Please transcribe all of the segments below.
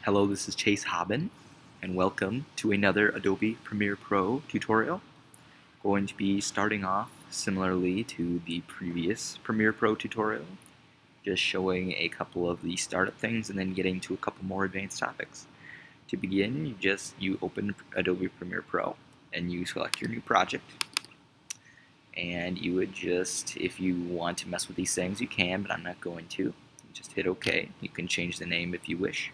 Hello, this is Chase Hobbin, and welcome to another Adobe Premiere Pro tutorial. Going to be starting off similarly to the previous Premiere Pro tutorial, just showing a couple of the startup things and then getting to a couple more advanced topics. To begin, you open Adobe Premiere Pro and you select your new project. And you would just, if you want to mess with these things, you can, but I'm not going to. Just hit OK. You can change the name if you wish.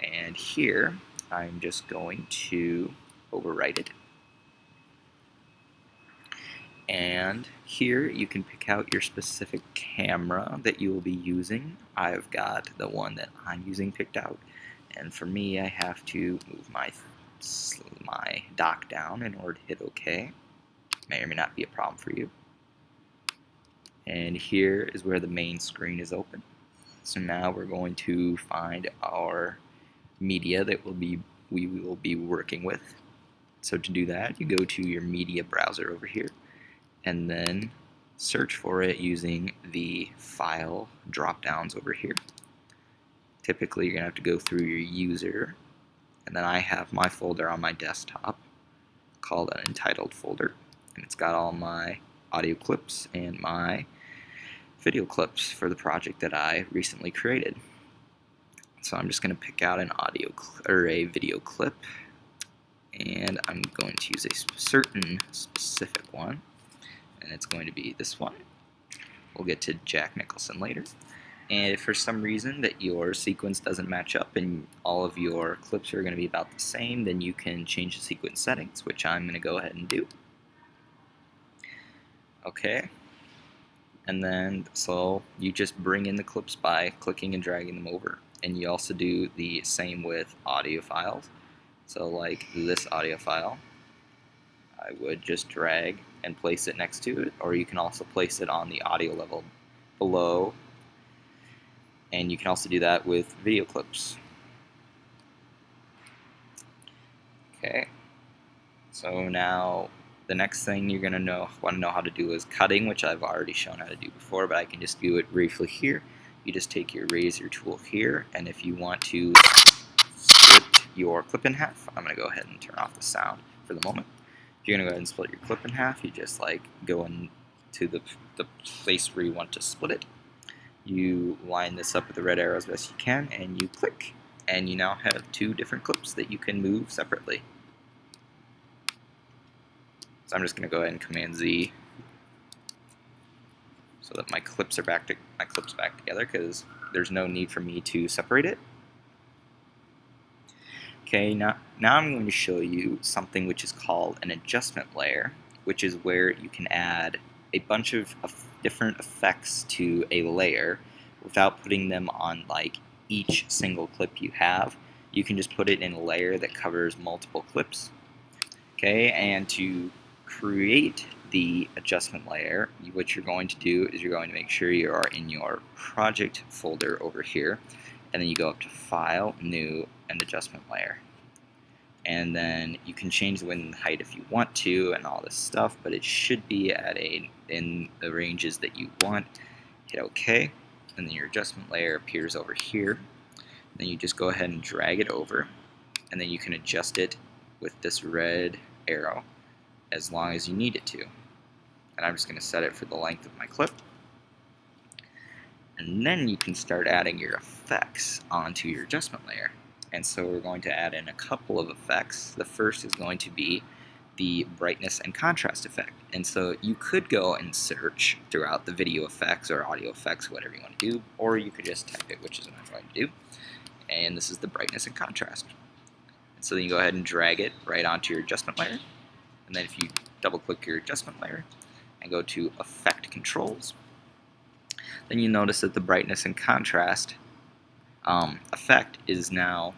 And here, I'm just going to overwrite it. And here, you can pick out your specific camera that you will be using. I've got the one that I'm using picked out. And for me, I have to move my dock down in order to hit OK. May or may not be a problem for you. And here is where the main screen is open. So now we're going to find our media that we will be working with. So to do that, you go to your media browser over here and then search for it using the file drop downs over here. Typically you're gonna have to go through your user, and then I have my folder on my desktop called an entitled folder, and it's got all my audio clips and my video clips for the project that I recently created. So I'm just going to pick out an a video clip, and I'm going to use a certain specific one, and it's going to be this one. We'll get to Jack Nicholson later. And if for some reason that your sequence doesn't match up and all of your clips are going to be about the same, then you can change the sequence settings, which I'm going to go ahead and do. Okay. And then, so you just bring in the clips by clicking and dragging them over. And you also do the same with audio files. So like this audio file, I would just drag and place it next to it, or you can also place it on the audio level below. And you can also do that with video clips. Okay, so now the next thing you're going to want to know how to do is cutting, which I've already shown how to do before, but I can just do it briefly here. You just take your razor tool here, and if you want to split your clip in half, I'm going to go ahead and turn off the sound for the moment. If you're going to go ahead and split your clip in half, you just go into the place where you want to split it. You line this up with the red arrow as best you can, and you click, and you now have two different clips that you can move separately. So I'm just going to go ahead and Command Z so that my clips are back together, because there's no need for me to separate it. Okay, now I'm going to show you something which is called an adjustment layer, which is where you can add a bunch of different effects to a layer without putting them on each single clip you have. You can just put it in a layer that covers multiple clips. Okay, and to create the adjustment layer, what you're going to do is you're going to make sure you are in your project folder over here, and then you go up to File, New, and Adjustment Layer. And then you can change the width and height if you want to and all this stuff, but it should be in the ranges that you want. Hit OK, and then your adjustment layer appears over here. Then you just go ahead and drag it over, and then you can adjust it with this red arrow as long as you need it to. And I'm just going to set it for the length of my clip. And then you can start adding your effects onto your adjustment layer. And so we're going to add in a couple of effects. The first is going to be the brightness and contrast effect. And so you could go and search throughout the video effects or audio effects, whatever you want to do, or you could just type it, which is what I'm going to do. And this is the brightness and contrast. And so then you go ahead and drag it right onto your adjustment layer. And then if you double click your adjustment layer and go to Effect Controls, then you notice that the brightness and contrast effect is now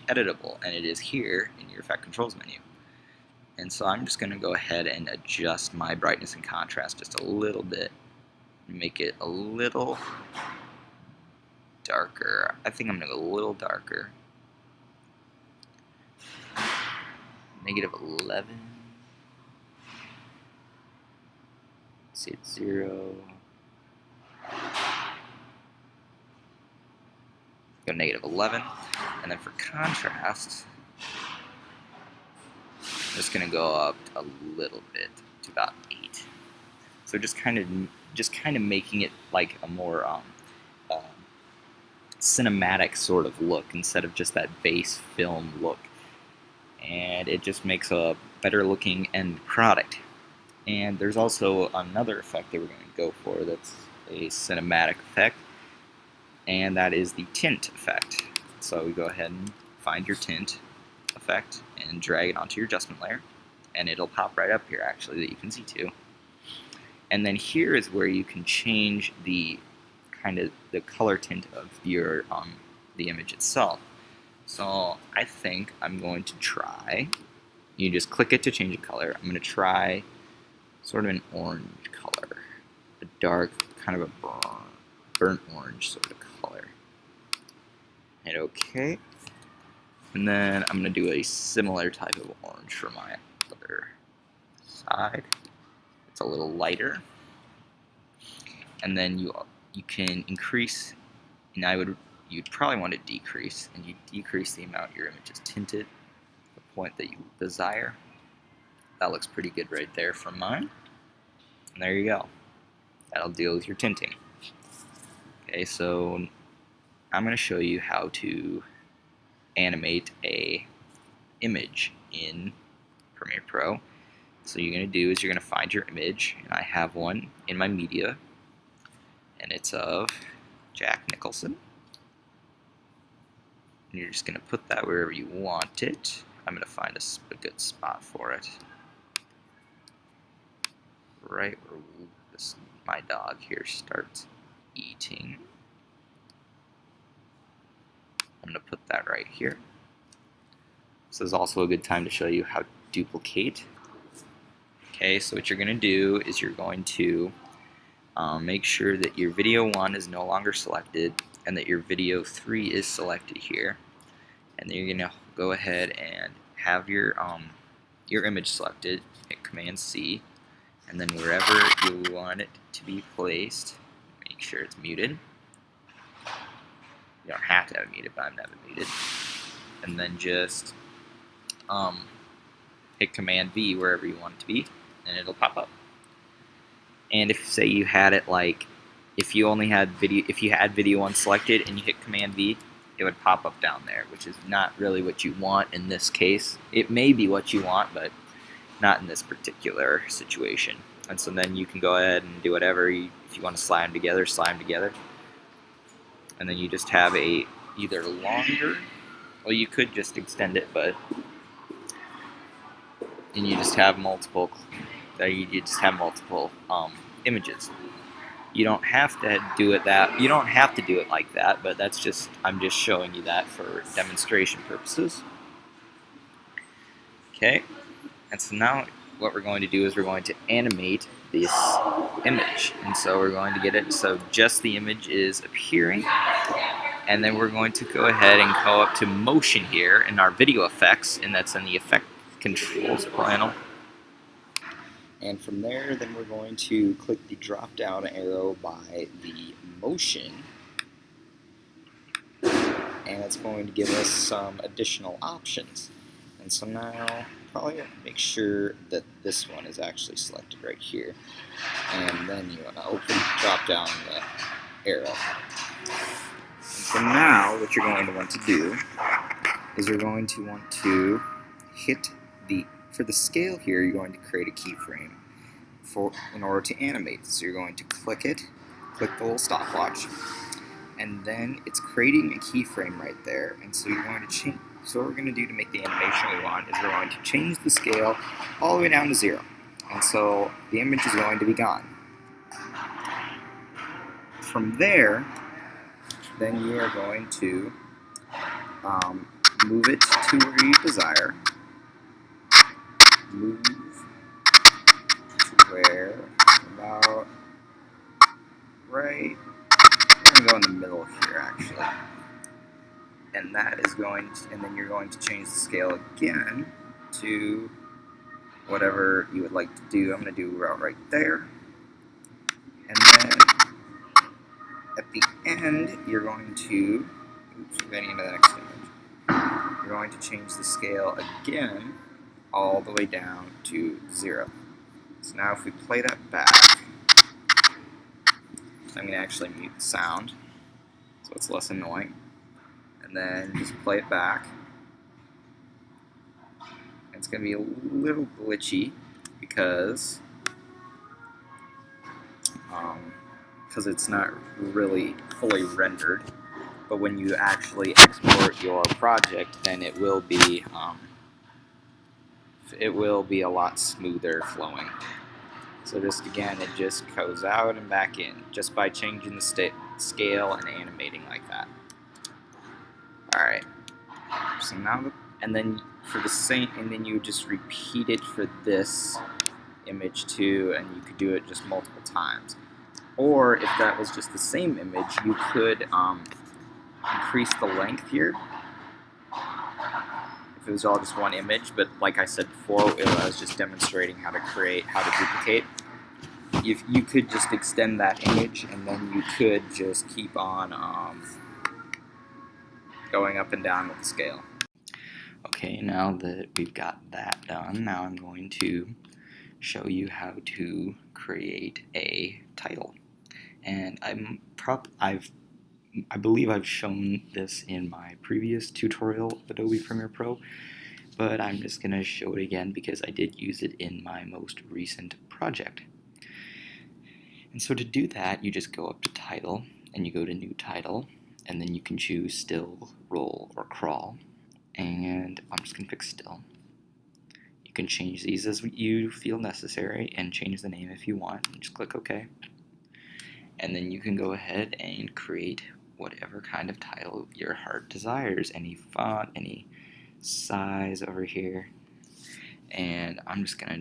editable, and it is here in your Effect Controls menu. And so I'm just going to go ahead and adjust my brightness and contrast just a little bit, make it a little darker. I think I'm going to go a little darker. -11. See, it's 0. go -11, and then for contrast, I'm just going to go up a little bit to about 8. So just kind of making it like a more uh, cinematic sort of look instead of just that base film look, and it just makes a better looking end product. And there's also another effect that we're going to go for that's a cinematic effect, and that is the tint effect. So we go ahead and find your tint effect and drag it onto your adjustment layer, and it'll pop right up here actually that you can see too. And then here is where you can change the kind of the color tint of your the image itself. So I think I'm going to try, you just click it to change the color. I'm going to try sort of an orange color, a dark kind of a burnt orange sort of color. Hit OK. And then I'm going to do a similar type of orange for my other side. It's a little lighter. And then you can increase, and you'd probably want to decrease, and you decrease the amount your image is tinted, the point that you desire. That looks pretty good right there for mine. And there you go. That'll deal with your tinting. Okay, so I'm going to show you how to animate a image in Premiere Pro. So you're going to do is you're going to find your image, and I have one in my media, and it's of Jack Nicholson. And you're just going to put that wherever you want it. I'm going to find a good spot for it. Right where my dog here starts eating. I'm going to put that right here. This is also a good time to show you how to duplicate. Okay, so what you're going to do is you're going to make sure that your video 1 is no longer selected and that your video 3 is selected here. And then you're going to go ahead and have your image selected, hit Command C, and then wherever you want it to be placed, make sure it's muted. You don't have to have it muted, but I'm never muted. And then just hit Command V wherever you want it to be, and it'll pop up. And if say you had it like, if you had video 1 selected and you hit Command V, it would pop up down there, which is not really what you want in this case. It may be what you want, but not in this particular situation. And so then you can go ahead and do whatever if you want to slide them together. And then you just have either longer, well, you could just extend it, and you just have multiple. Images. You don't have to do it You don't have to do it like that, but I'm just showing you that for demonstration purposes. Okay, and so now what we're going to do is we're going to animate this image, and so we're going to get it so just the image is appearing, and then we're going to go ahead and go up to motion here in our video effects, and that's in the effect controls panel. And from there, then we're going to click the drop down arrow by the motion, and it's going to give us some additional options. And so now probably make sure that this one is actually selected right here, and then you want to drop down the arrow. And so now what you're going to want to do is you're going to want to hit for the scale here, you're going to create a keyframe in order to animate. So you're going to click the little stopwatch, and then it's creating a keyframe right there. And so you're going to change. So what we're going to do to make the animation we want is we're going to change the scale all the way down to 0. And so the image is going to be gone. From there, then you are going to move it to where you desire. Move to where about right. I'm going to go in the middle here actually. And that is and then you're going to change the scale again to whatever you would like to do. I'm going to do right there. And then at the end, you're going to, moving into the next image. We're going to change the scale again all the way down to 0. So now if we play that back, I'm going to actually mute the sound so it's less annoying. And then just play it back. It's going to be a little glitchy because it's not really fully rendered. But when you actually export your project, then it will be a lot smoother flowing. So just again, it just goes out and back in just by changing the scale and animating like that. All right. So now, and then for the same, and then you just repeat it for this image too, and you could do it just multiple times. Or if that was just the same image, you could increase the length here. If it was all just one image, but like I said before, I was just demonstrating how to duplicate. You could just extend that image, and then you could just keep on going up and down with the scale. Okay, now that we've got that done, now I'm going to show you how to create a title. And I believe I've shown this in my previous tutorial of Adobe Premiere Pro, but I'm just going to show it again because I did use it in my most recent project. And so to do that, you just go up to Title, and you go to New Title, and then you can choose Still, Roll, or Crawl. And I'm just going to pick Still. You can change these as you feel necessary, and change the name if you want, and just click OK. And then you can go ahead and create whatever kind of title your heart desires, any font, any size over here. And I'm just gonna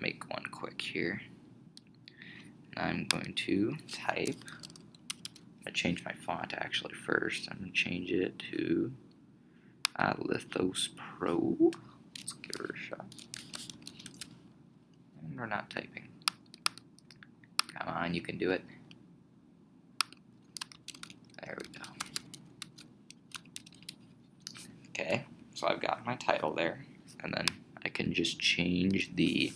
make one quick here. I'm going to type. I'm gonna change my font actually first. I'm gonna change it to Lithos Pro. Let's give it a shot. And we're not typing. Come on, you can do it. There we go. Okay, so I've got my title there, and then I can just change the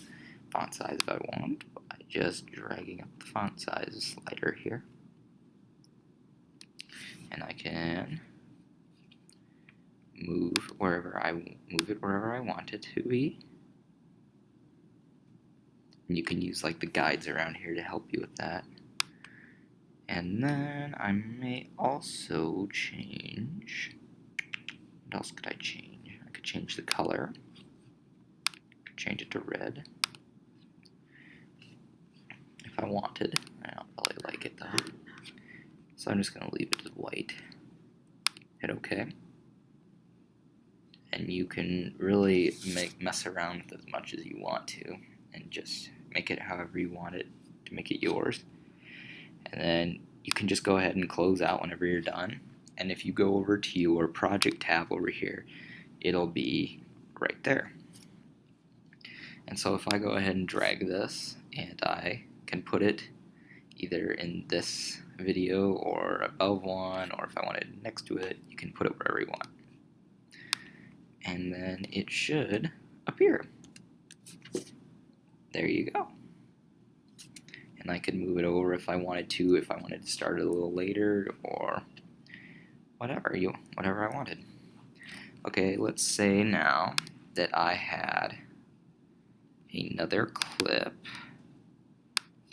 font size if I want by just dragging up the font size slider here. And I can move it wherever I want it to be. And you can use like the guides around here to help you with that. And then I may also change, what else could I change? I could change the color. I could change it to red if I wanted. I don't really like it though. So I'm just going to leave it as white. Hit OK. And you can really mess around with it as much as you want to, and just make it however you want it to make it yours. And then you can just go ahead and close out whenever you're done. And if you go over to your project tab over here, it'll be right there. And so if I go ahead and drag this, and I can put it either in this video or above one, or if I want it next to it, you can put it wherever you want. And then it should appear. There you go. And I could move it over if I wanted to start it a little later, or whatever I wanted. Okay, let's say now that I had another clip.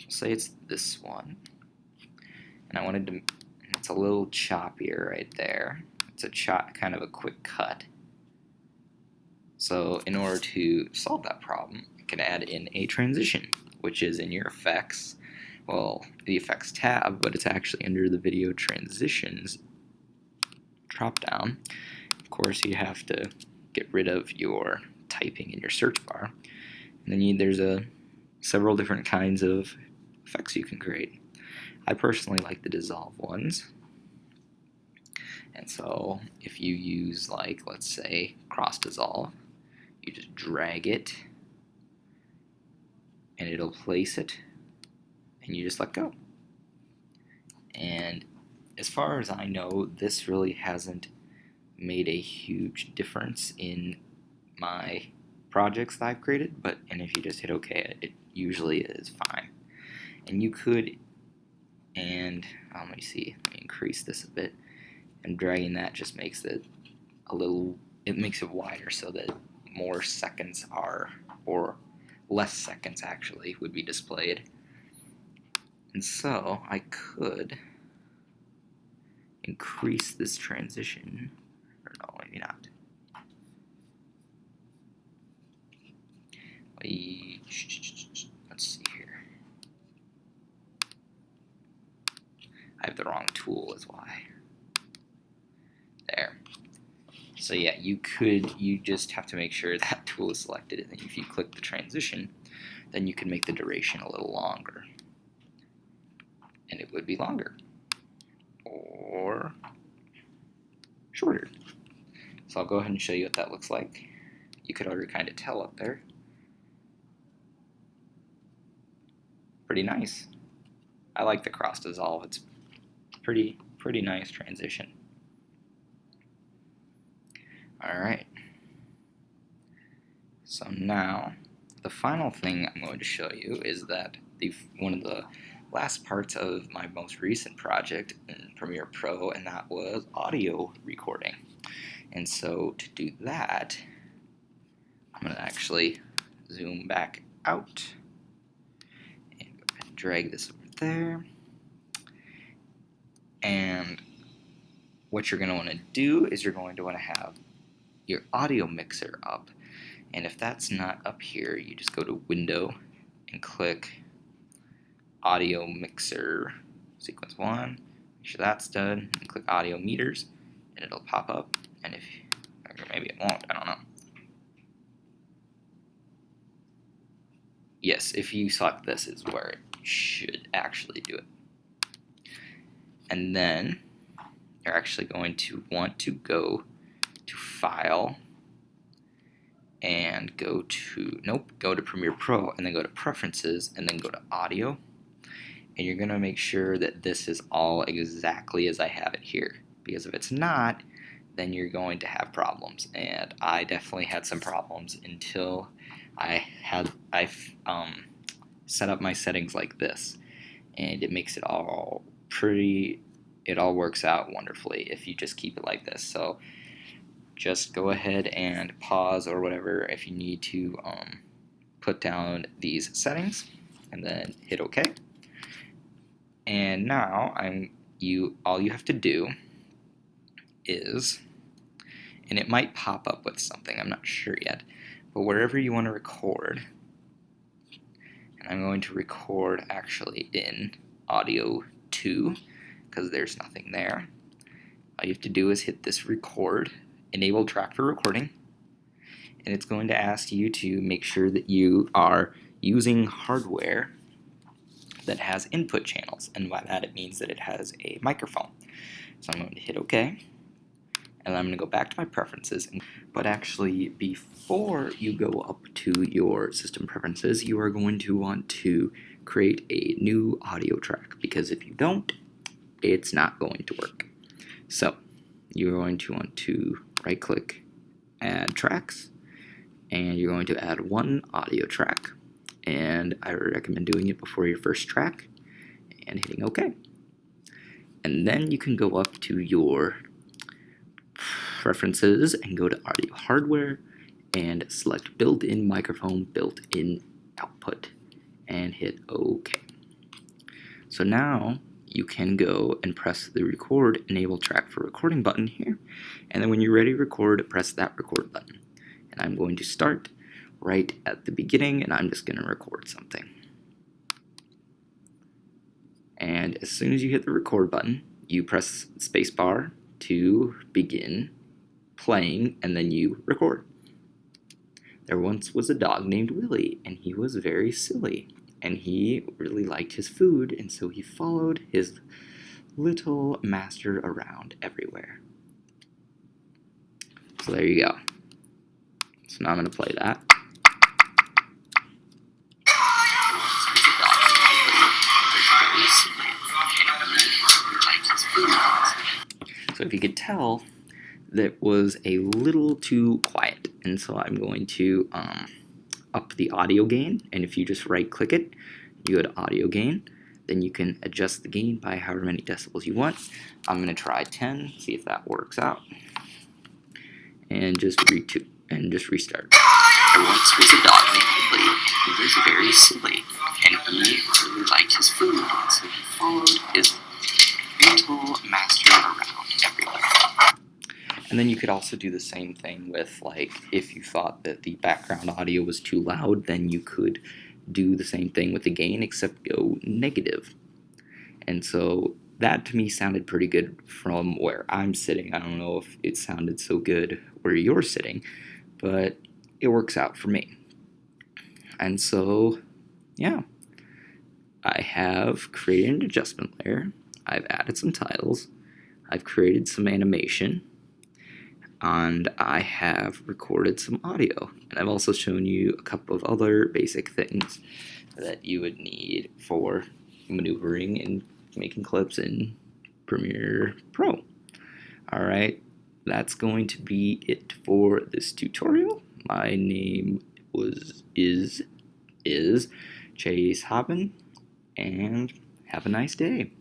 Say it's this one, and I wanted to. It's a little choppier right there. It's kind of a quick cut. So in order to solve that problem, I can add in a transition, which is in your effects, well, the effects tab, but it's actually under the video transitions drop down. Of course, you have to get rid of your typing in your search bar, and then there's several different kinds of effects you can create. I personally like the dissolve ones. And so if you use, like, let's say cross dissolve, you just drag it and it'll place it, and you just let go. And as far as I know, this really hasn't made a huge difference in my projects that I've created, and if you just hit OK, it usually is fine. And you could, and let me see, let me increase this a bit, and dragging that just makes it it makes it wider so that more seconds are, or less seconds actually, would be displayed. And so I could increase this transition, or no, maybe not. Let's see here. I have the wrong tool is why. There. So yeah, you just have to make sure that tool is selected, and then if you click the transition, then you can make the duration a little longer. And it would be longer. Or shorter. So I'll go ahead and show you what that looks like. You could already kind of tell up there. Pretty nice. I like the cross dissolve. It's pretty nice transition. Alright. So now, the final thing I'm going to show you is that one of the last parts of my most recent project in Premiere Pro, and that was audio recording. And so to do that, I'm going to actually zoom back out and go ahead and drag this over there. And what you're going to want to do is you're going to want to have your audio mixer up. And if that's not up here, you just go to Window and click Audio Mixer Sequence 1. Make sure that's done. And click Audio Meters, and it'll pop up. And if, or maybe it won't, I don't know. Yes, if you select this is where it should actually do it. And then you're actually going to want to go to File and go to Premiere Pro, and then go to Preferences, and then go to Audio. And you're going to make sure that this is all exactly as I have it here, because if it's not, then you're going to have problems. And I definitely had some problems until I set up my settings like this, and it makes it all it all works out wonderfully if you just keep it like this. So just go ahead and pause or whatever if you need to put down these settings, and then hit OK. And now all you have to do is, and it might pop up with something, I'm not sure yet, but wherever you want to record, and I'm going to record actually in Audio 2 because there's nothing there. All you have to do is hit this record, enable track for recording, and it's going to ask you to make sure that you are using hardware that has input channels, and by that it means that it has a microphone. So I'm going to hit OK, and I'm going to go back to my preferences. But actually, before you go up to your system preferences, you are going to want to create a new audio track, because if you don't, it's not going to work. So you're going to want to right click, add tracks, and you're going to add one audio track, and I recommend doing it before your first track and hitting OK. And then you can go up to your preferences and go to audio hardware and select built-in microphone, built-in output, and hit OK. So now you can go and press the record enable track for recording button here, and then when you're ready to record, press that record button. And I'm going to start right at the beginning, and I'm just going to record something. And as soon as you hit the record button, you press spacebar to begin playing, and then you record. There once was a dog named Willie, and he was very silly, and he really liked his food, and so he followed his little master around everywhere. So there you go. So now I'm going to play that. Liked his food. So if you could tell, that was a little too quiet, and so I'm going to up the audio gain, and if you just right click it, you go to audio gain, then you can adjust the gain by however many decibels you want. I'm going to try 10, see if that works out, and just restart. There once was a dog named Billy who was very silly, and he really liked his food, so he followed his gentle master around everywhere. And then you could also do the same thing with, like, if you thought that the background audio was too loud, then you could do the same thing with the gain, except go negative. And so that to me sounded pretty good from where I'm sitting. I don't know if it sounded so good where you're sitting, but it works out for me. And so, yeah, I have created an adjustment layer. I've added some tiles. I've created some animation. And I have recorded some audio. And I've also shown you a couple of other basic things that you would need for maneuvering and making clips in Premiere Pro. Alright, that's going to be it for this tutorial. My name is Chase Hoppen, and have a nice day.